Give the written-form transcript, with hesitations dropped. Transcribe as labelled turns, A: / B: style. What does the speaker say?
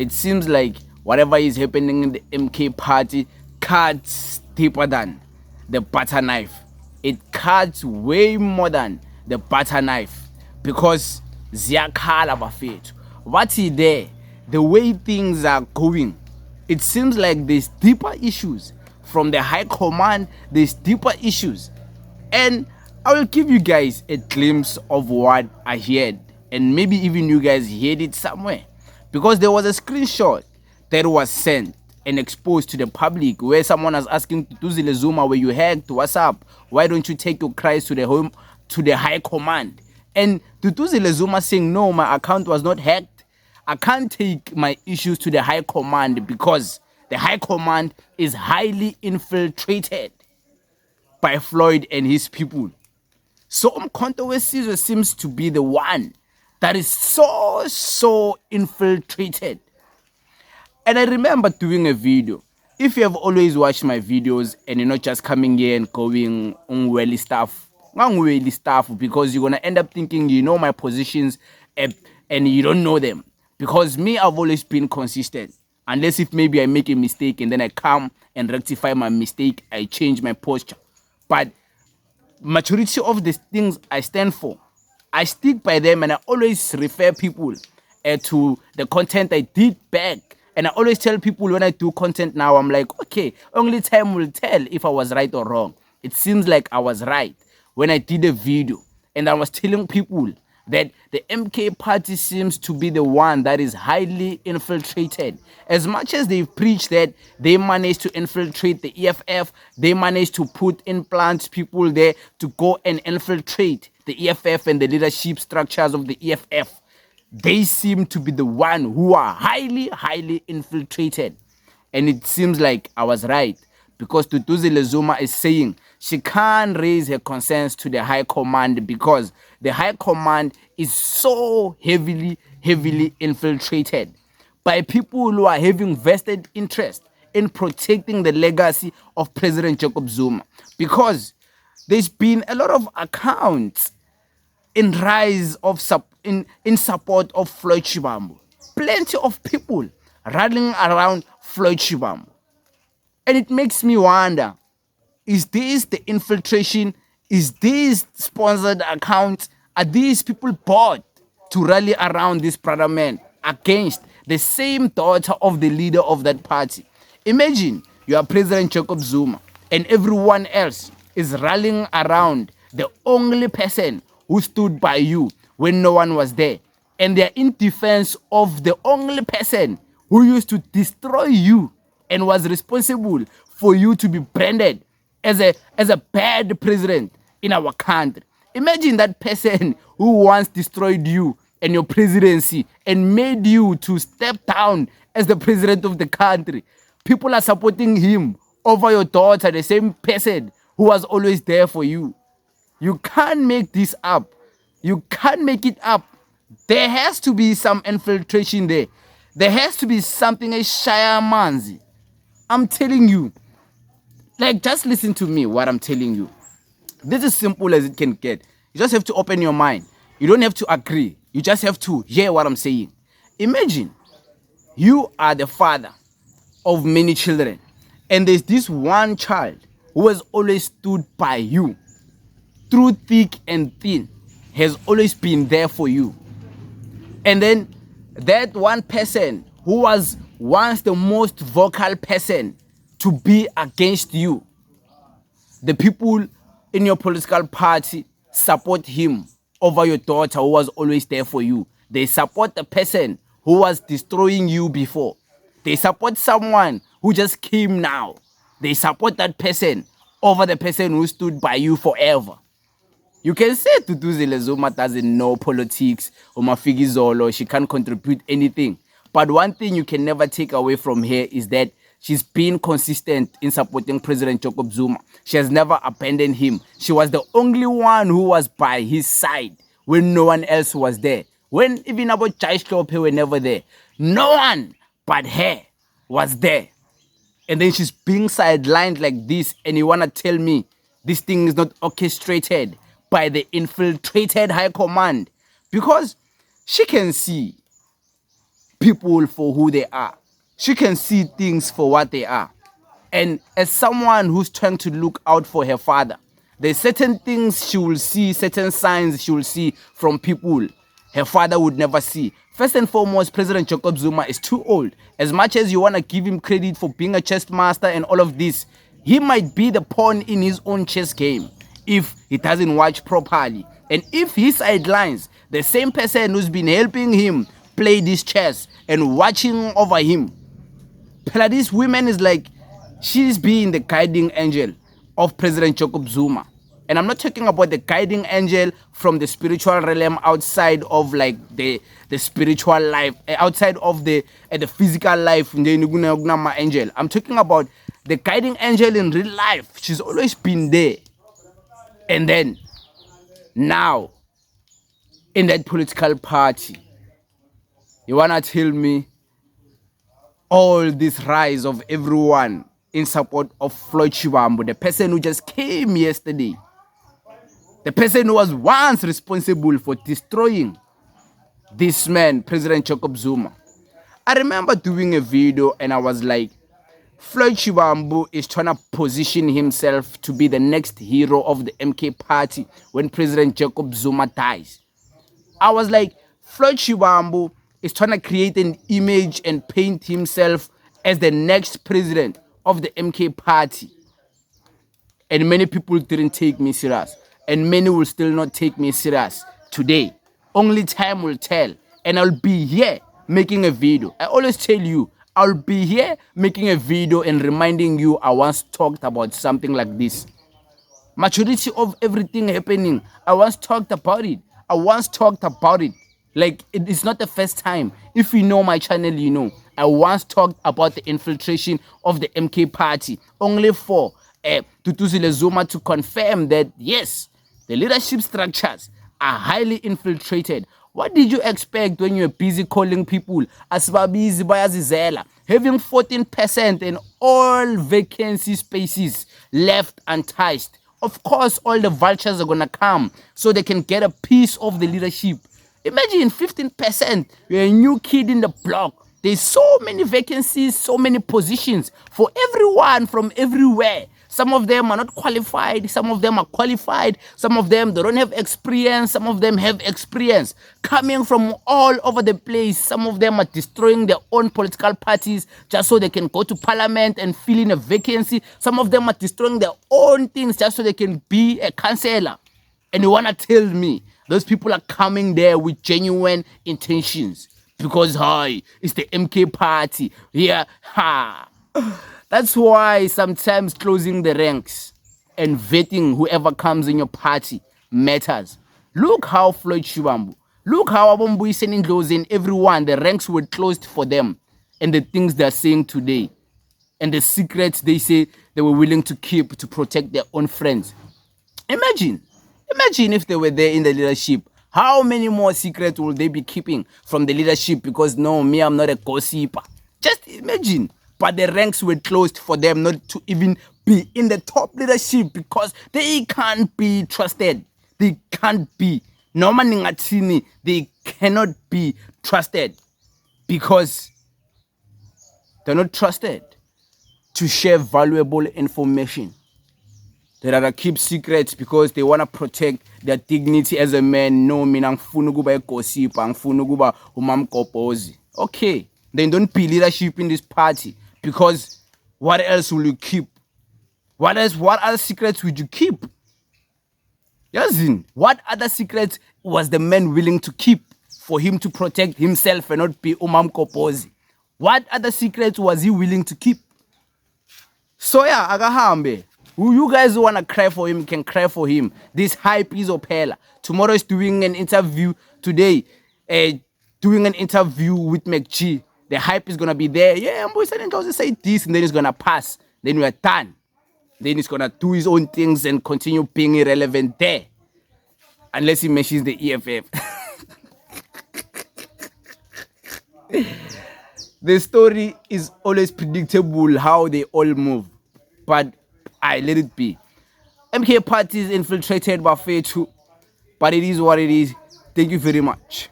A: It seems like whatever is happening in the MK party cuts deeper than the butter knife. It cuts way more than the butter knife, because ziyakhala bafethu. What's there? The way things are going, it seems like there's deeper issues from the high command. There's deeper issues, and I will give you guys a glimpse of what I heard, and maybe even you guys heard it somewhere, because there was a screenshot that was sent and exposed to the public where someone was asking Dudu Zuma, where you hacked, what's up? Why don't you take your cries to the high command? And Dudu Zuma saying, no, my account was not hacked. I can't take my issues to the high command because the high command is highly infiltrated by Floyd and his people. So Umkhonto weSizwe seems to be the one that is so infiltrated. And I remember doing a video. If you have always watched my videos and you're not just coming here and going unwelly stuff, because you're gonna end up thinking you know my positions and you don't know them. Because me, I've always been consistent. Unless if maybe I make a mistake and then I come and rectify my mistake, I change my posture. But majority of the things I stand for, I stick by them, and I always refer people to the content I did back. And I always tell people when I do content now, I'm like, okay, only time will tell if I was right or wrong. It seems like I was right when I did a video, and I was telling people that the MK party seems to be the one that is highly infiltrated. As much as they've preached that they managed to infiltrate the EFF, they managed to put implants people there to go and infiltrate the EFF and the leadership structures of the EFF. They seem to be the one who are highly infiltrated. And it seems like I was right, because Dudu Zuma is saying she can't raise her concerns to the high command because the high command is so heavily infiltrated by people who are having vested interest in protecting the legacy of President Jacob Zuma. Because there's been a lot of accounts in rise of in support of Floyd Shivambu. Plenty of people rallying around Floyd Shivambu. And it makes me wonder, is this the infiltration? Is this sponsored accounts? Are these people bought to rally around this brother man against the same daughter of the leader of that party? Imagine you are President Jacob Zuma and everyone else is rallying around the only person who stood by you when no one was there. And they're in defense of the only person who used to destroy you and was responsible for you to be branded as a bad president in our country. Imagine that person who once destroyed you and your presidency and made you to step down as the president of the country. People are supporting him over your daughter, the same person who was always there for you. You can't make this up. You can't make it up. There has to be some infiltration there. There has to be something, a Shire Manzi. I'm telling you. Like, just listen to me, what I'm telling you. This is simple as it can get. You just have to open your mind. You don't have to agree. You just have to hear what I'm saying. Imagine you are the father of many children, and there's this one child who has always stood by you through thick and thin, has always been there for you. And then that one person who was once the most vocal person to be against you, the people in your political party support him over your daughter who was always there for you. They support the person who was destroying you before. They support someone who just came now. They support that person over the person who stood by you forever. You can say Dudu Zuma doesn't know politics, or Mafigizolo, she can't contribute anything. But one thing you can never take away from her is that she's been consistent in supporting President Jacob Zuma. She has never abandoned him. She was the only one who was by his side when no one else was there. When even about Jaish were never there. No one but her was there. And then she's being sidelined like this, and you want to tell me this thing is not orchestrated by the infiltrated high command? Because she can see people for who they are. She can see things for what they are. And as someone who's trying to look out for her father, there's certain things she will see, certain signs she will see from people her father would never see. First and foremost, President Jacob Zuma is too old. As much as you want to give him credit for being a chess master and all of this, he might be the pawn in his own chess game if he doesn't watch properly. And if he sidelines the same person who's been helping him play this chess and watching over him, this woman is like, she's being the guiding angel of President Jacob Zuma. And I'm not talking about the guiding angel from the spiritual realm outside of like the spiritual life, outside of the physical life. Angel. I'm talking about the guiding angel in real life. She's always been there. And then now in that political party, you wanna tell me all this rise of everyone in support of Floyd Shivambu, the person who just came yesterday, the person who was once responsible for destroying this man, President Jacob Zuma. I remember doing a video and I was like, Floyd Shivambu is trying to position himself to be the next hero of the MK party when President Jacob Zuma dies. I was like, Floyd Shivambu is trying to create an image and paint himself as the next president of the MK party. And many people didn't take me serious. And many will still not take me serious today. Only time will tell. And I'll be here making a video. I always tell you, I'll be here making a video and reminding you I once talked about something like this. Majority of everything happening, I once talked about it. Like, it is not the first time. If you know my channel, you know. I once talked about the infiltration of the MK party. Only for Dudu Zuma to confirm that, yes, the leadership structures are highly infiltrated. What did you expect when you were busy calling people Asbabizi Bayazizela, having 14% and all vacancy spaces left untouched? Of course, all the vultures are going to come so they can get a piece of the leadership. Imagine 15%, you're a new kid in the block. There's so many vacancies, so many positions for everyone from everywhere. Some of them are not qualified. Some of them are qualified. Some of them, they don't have experience. Some of them have experience. Coming from all over the place. Some of them are destroying their own political parties just so they can go to parliament and fill in a vacancy. Some of them are destroying their own things just so they can be a councillor. And you want to tell me those people are coming there with genuine intentions because, hi, it's the MK party. Yeah, ha. That's why sometimes closing the ranks and vetting whoever comes in your party matters. Look how Floyd Shivambu, look how Abombu is sending those in everyone. The ranks were closed for them and the things they're saying today and the secrets they say they were willing to keep to protect their own friends. Imagine if they were there in the leadership. How many more secrets will they be keeping from the leadership? Because no, me, I'm not a gossiper. Just imagine. But the ranks were closed for them not to even be in the top leadership because they can't be trusted. They can't be. Noma Ningatini, they cannot be trusted because they're not trusted to share valuable information. They rather keep secrets because they want to protect their dignity as a man. No, mina ngifuna kuba egosipa, ngifuna kuba umamkopozi. Okay, then don't be leadership in this party because what else will you keep? What other secrets would you keep? Yazin, what other secrets was the man willing to keep for him to protect himself and not be umamkopozi? What other secrets was he willing to keep? So yeah, agahambe. You guys who want to cry for him can cry for him. This hype is opela. Tomorrow is doing an interview. Today, doing an interview with McG. The hype is going to be there. Yeah, I'm going to say this and then it's going to pass. Then we are done. Then he's going to do his own things and continue being irrelevant there. Unless he mentions the EFF. The story is always predictable how they all move. But I let it be. MK party is infiltrated by Fair too. But it is what it is. Thank you very much.